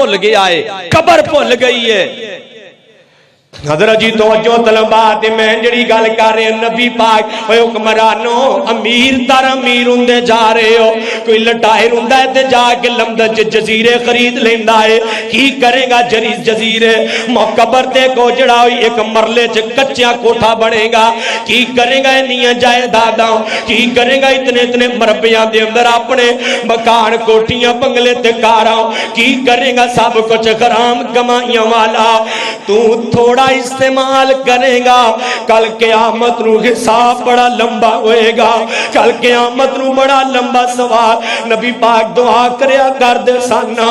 بھول گیا ہے، قبر بھول گئی ہے۔ حضرت جی توجہ طلبات میں جڑی گل کر رہے ہیں نبی پاک اوے حکمرانو امیر تر امیر ہوندے جا رہے ہو، کوئی لٹائر ہوندا ہے تے جا کے لندن جزیرے خرید لیندا ہے، کی کرے گا جزیرے قبر تے کو جڑا ہوئی ایک مرلے چ کچا کوٹھا بنے گا، کی کرے گا انیاں جائیداداں، کی کرے گا اتنے مربیاں دے اندر اپنے مکان کوٹھیاں بنگلے تے کاراں، کی کرے گا سب کچھ حرام کمائیاں والا، تو تھوڑا استعمال کرے گا، کل قیامت نو حساب بڑا لمبا ہوئے گا، کل قیامت نو بڑا لمبا سوال۔ نبی پاک دعا کریا کر دے سانا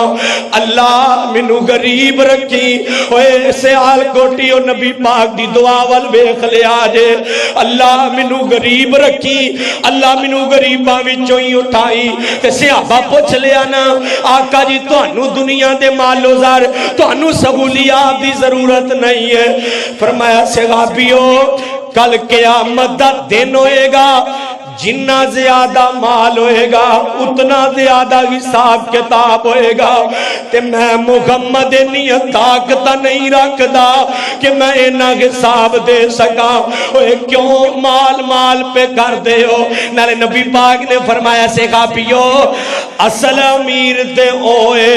اللہ منو غریب رکھی ہوئے سیال کوٹی اور نبی پاک دی دعا وال ویکھ لیا جے اللہ منو غریب رکھی، اللہ منو غریباں وچوں ہی اٹھائی۔ تے صحابہ پوچھ لیا نا آقا جی تانوں دنیا دے مال و زر تانوں سہولیات دی ضرورت نہیں ہے، فرمایا صحابیو کل قیامت دا دن ہوئے گا، جنہ زیادہ مال ہوئے گا اتنا زیادہ حساب کتاب ہوئے گا، تے میں محمد نیت طاقت نہیں رکھ دا کہ میں انہاں حساب دے سکا۔ اوے کیوں مال پہ کر دے ہو؟ نالے نبی پاک نے فرمایا صحابیو اصل امیر تے ہوئے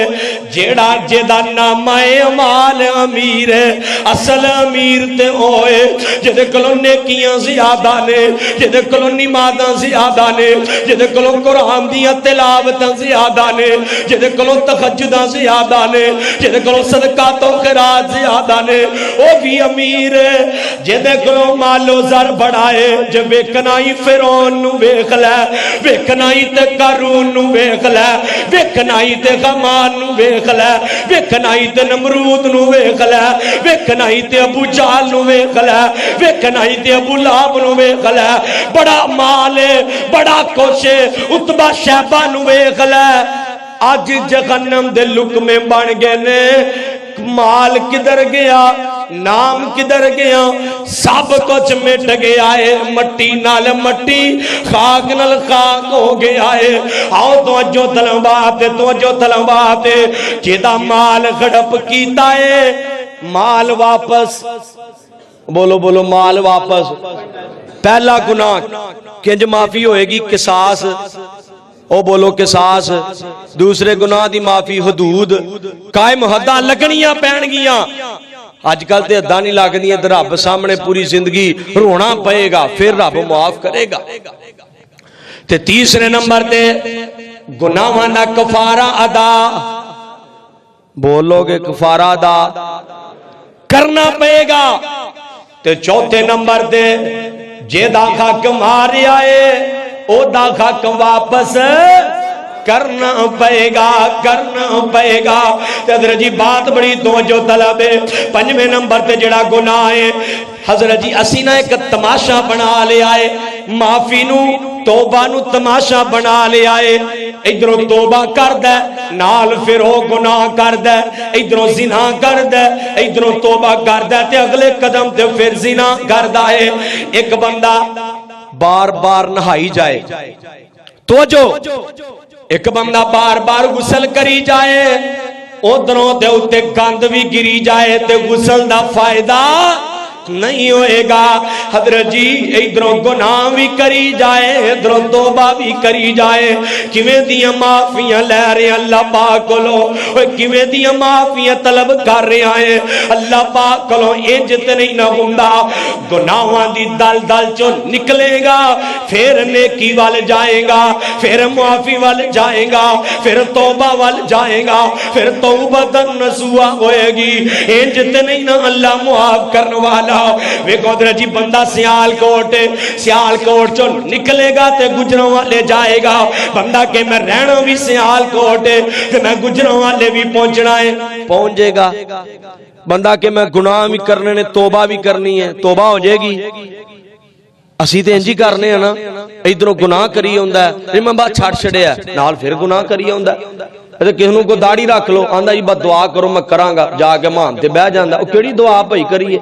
جیڑا جیدہ نامہ مال امیر ہے، اصل امیر تے ہوئے جیدے کلو نیکیاں زیادہ نے، جیدے کلو نمازاں زیادہ نے، جیدے کلو قرآن دیا تلاوتاں زیادہ نے، جیدے کلو تہجداں زیادہ نے، جیدے کلو صدقات و خیرات زیادہ نے، وہ بھی امیر ہے۔ جیدے کلو مال و زر بڑھائے جب ویکھنائی فرعون نو ویکھ لے، ویکھنائی تے قارون نو ویکھ لے، ویکھنائی تے غمان نو ویکھ لے، ویکھنائی تے نمرود نو ویکھ لے، ویکھنائی تے ابو جہل نو ویکھ لے، ویکھنائی تے ابو لہب نو ویکھ لے، بڑا مال ہے بڑا کچھ ہے، عتبہ شیبہ نو ویکھ لے، آج جہنم دے لقمے بن گئے نے، مال کدھر گیا، نام کدھر گیا، سب کچھ مٹ گیا ہے، مٹی نال مٹی خاک نال خاک ہو گیا ہے۔ آؤ توجہ طلبات جیدہ مال غڑپ کیتا ہے مال واپس، بولو مال واپس۔ پہلا گناہ کنج معافی ہوئے گی قصاص، او بولو قصاص۔ دوسرے گناہ دی معافی حدود، قائم حداں لگنیاں پین گیاں، آج کل تے حداں نہیں لگ دیاں، رب سامنے پوری زندگی رونا پئے گا، پھر رب معاف کرے گا۔ تے تیسرے نمبر تے گناہاں دا کفارہ ادا، بولو گے کفارہ ادا کرنا پئے گا۔ تے چوتھے نمبر تے جے دا حق ماریا ہے او دا حق واپس کرنا پئے گا۔ حضرت جی بات بڑی توجہ طلب ہے۔ پنجویں نمبر تے جڑا گناہ ہے حضرت جی اسی نہ ایک تماشا بنا لیا ہے، معافی نو توبہ نو تماشا بنا لیا ہے، ادھروں توبہ کر دے نال پھر او گناہ کر دے، ادھروں زنا کر دے ادھروں توبہ کر دے تے اگلے قدم تے پھر زنا کر دا ہے۔ ایک بندہ بار بار نہائی جائے، توجہ، ایک بندہ بار بار غسل کری جائے، ادھروں دے اتے گند بھی گری جائے تے غسل دا فائدہ نہیں ہوئے گا۔ حضرت جی ادھروں گناہ بھی کری جائے ادھروں توبہ بھی کری جائے، کیویں دیاں معافیاں لے رہے ہیں اللہ پاک کولو، کیویں دیاں معافیاں طلب کر رہے ہیں اللہ پاک کولو، انج تے نہیں نہ ہوندا۔ گناہاں دی دل چوں نکلے گا پھر نیکی وال جائے گا، پھر معافی وال جائے گا، پھر توبہ وال جائے گا، پھر توبہ نصوح ہوئے گی، انج تے نہیں نہ اللہ معاف کرنے والا۔ ویکھو حضرت جی بندہ سیال کوٹ چوں نکلے گا تے گجروں والے جائے گا، بندہ کہ میں رہنا بھی سیال کوٹ ہے تے میں گجروں والے بھی پہنچنا ہے، پہنچ جائے گا۔ بندہ کہ میں گناہ بھی کرنے نے توبہ بھی کرنی ہے، توبہ ہو جائے گی۔ اسی تے انجی کرنے ہیں نا، ادھروں گناہ کری ہوندا ہے، میں بات چھڑ چھڑیا نال پھر گناہ کری ہوندا ہے۔ کسی کو داڑھی رکھ لو آندا جی بس دعا کرو میں کراں گا، جا کے مان تے بہ جاندا، او کیڑی دعا بھائی کریے؟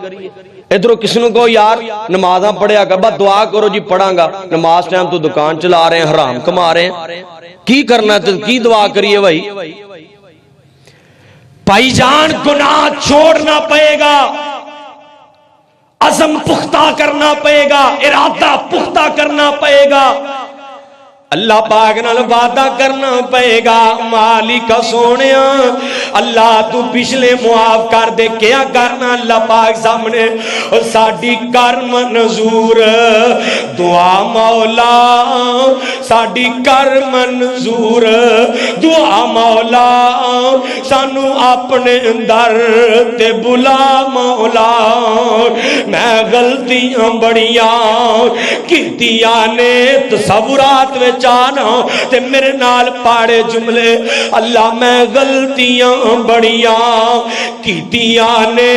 ادھروں کسی کو یار نمازاں پڑھیا کر، بس دعا کرو جی پڑھاں گا، نماز ٹائم تو دکان چلا رہے ہیں، حرام کما رہے ہیں، کی کرنا ہے کی دعا کریے بھائی؟ بھائی جان گناہ چھوڑنا پڑے گا، عزم پختہ کرنا پڑے گا، ارادہ پختہ کرنا پڑے گا، اللہ پاک نال وعدہ کرنا پئے گا۔ مالک سونیا اللہ تو پچھلے معاف کر دے، کیا کرنا اللہ پاک سامنے ساڈی کر منظور، دعا مولا ساڈی کر منظور، دعا مولا سانو اپنے در تے بلا مولا، میں غلطیاں بڑیاں کیتیاں نے، تصورات میں جانا تے میرے نال پاڑے جملے، اللہ میں غلطیاں بڑیاں کیتیاں نے،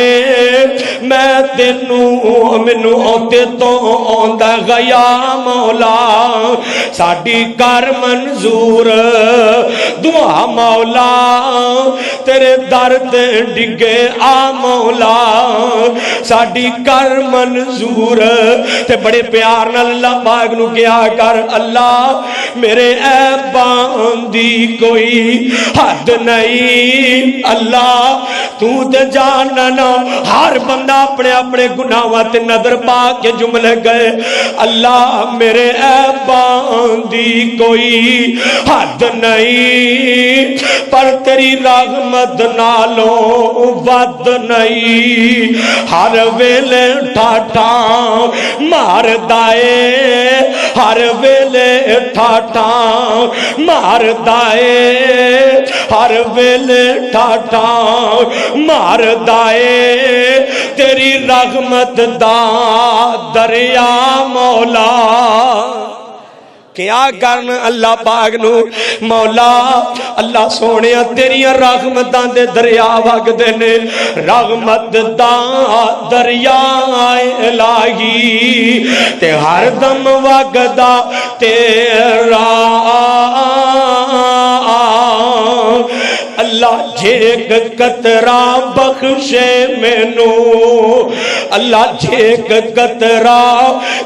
میں تینوں مینوں اوتے تو آندا گیا مولا، ساڈی کر منظور، دعا مولا تیرے در تے ڈگے آ مولا، ساڈی کر منظور۔ تے بڑے پیار نال اللہ پاک نو کیا کر، اللہ میرے عیباں دی کوئی حد نہیں، اللہ تو تے جاننا، ہر بندہ اپنے اپنے گناہاں تے نظر پا کے جملے گئے، اللہ میرے عیباں دی کوئی حد نہیں، پر تیری رحمت نالوں ود نہیں، ہر ویلے ٹھاٹا مار دائے، ہر ویلے ٹھاٹا مار دائے، ہر ویلے ٹھاٹا مار دائے، تیری رحمت دا دریا مولا، کیا کرن اللہ پاک نو مولا، اللہ سونے تیری رحمتاں دے دریا وگدے نے، رحمت دا دریا الہی تے ہر دم وگدا تیرا، اللہ جھیک قطرہ بخشے مینو، اللہ جھیک قطرہ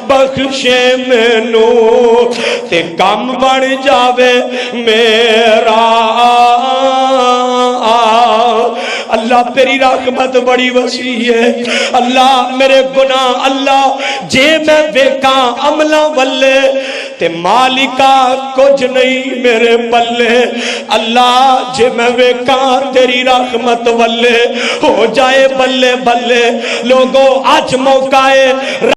بخشے مینو، تے کم بن جاوے میرا، اللہ تیری رحمت بڑی وسیع ہے، اللہ میرے گناہ اللہ جے میں ویکاں عملاں والے تے مالکا کچھ نہیں میرے پلے، اللہ جے میں ویکاں تیری رحمت والے ہو جائے بلے بلے، لوگوں آج موقع ہے